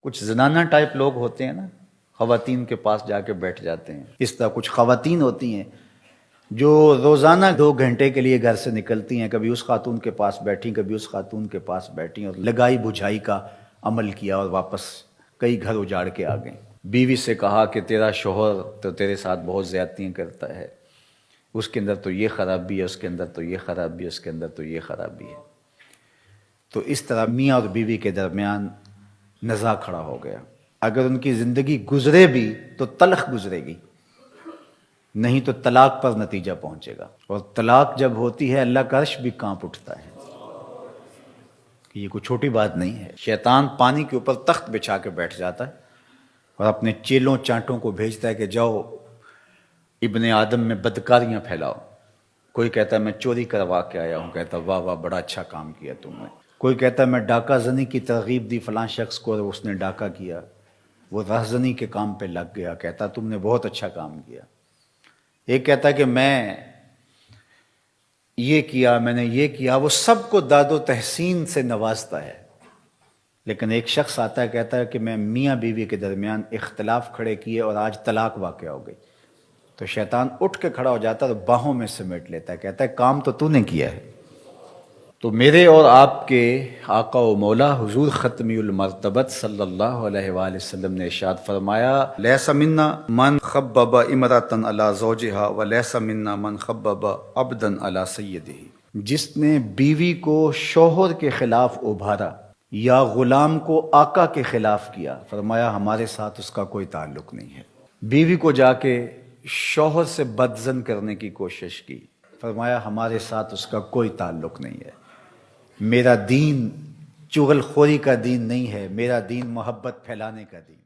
کچھ زنانہ ٹائپ لوگ ہوتے ہیں نا، خواتین کے پاس جا کے بیٹھ جاتے ہیں. اس طرح کچھ خواتین ہوتی ہیں جو روزانہ 2 گھنٹے کے لیے گھر سے نکلتی ہیں، کبھی اس خاتون کے پاس بیٹھیں، کبھی اس خاتون کے پاس بیٹھیں، اور لگائی بجھائی کا عمل کیا اور واپس کئی گھر اجاڑ کے آ گئیں. بیوی سے کہا کہ تیرا شوہر تو تیرے ساتھ بہت زیادتیاں کرتا ہے، اس کے اندر تو یہ خرابی ہے، اس کے اندر تو یہ خرابی ہے، اس کے اندر تو یہ خرابی ہے. تو اس طرح میاں اور بیوی کے درمیان نزاع کھڑا ہو گیا. اگر ان کی زندگی گزرے بھی تو تلخ گزرے گی، نہیں تو طلاق پر نتیجہ پہنچے گا. اور طلاق جب ہوتی ہے اللہ کا عرش بھی کانپ اٹھتا ہے. یہ کوئی چھوٹی بات نہیں ہے. شیطان پانی کے اوپر تخت بچھا کے بیٹھ جاتا ہے اور اپنے چیلوں چانٹوں کو بھیجتا ہے کہ جاؤ ابن آدم میں بدکاریاں پھیلاؤ. کوئی کہتا ہے میں چوری کروا کے آیا ہوں، کہتا واہ واہ بڑا اچھا کام کیا تم نے. کوئی کہتا ہے میں ڈاکہ زنی کی ترغیب دی فلاں شخص کو اور اس نے ڈاکہ کیا، وہ رہزنی کے کام پہ لگ گیا، کہتا تم نے بہت اچھا کام کیا. ایک کہتا ہے کہ میں یہ کیا، میں نے یہ کیا. وہ سب کو داد و تحسین سے نوازتا ہے. لیکن ایک شخص آتا ہے کہتا ہے کہ میں میاں بیوی کے درمیان اختلاف کھڑے کیے اور آج طلاق واقع ہو گئی. تو شیطان اٹھ کے کھڑا ہو جاتا ہے اور باہوں میں سمیٹ لیتا ہے، کہتا ہے کام تو نے کیا ہے. تو میرے اور آپ کے آقا و مولا حضور ختمی المرتبت صلی اللہ علیہ وآلہ وسلم نے ارشاد فرمایا لیس منا من خبب امرأة علی زوجہا ولیس منا من خبب عبدا علی سیدہ. جس نے بیوی کو شوہر کے خلاف ابھارا یا غلام کو آقا کے خلاف کیا، فرمایا ہمارے ساتھ اس کا کوئی تعلق نہیں ہے. بیوی کو جا کے شوہر سے بدزن کرنے کی کوشش کی، فرمایا ہمارے ساتھ اس کا کوئی تعلق نہیں ہے. میرا دین چغل خوری کا دین نہیں ہے، میرا دین محبت پھیلانے کا دین.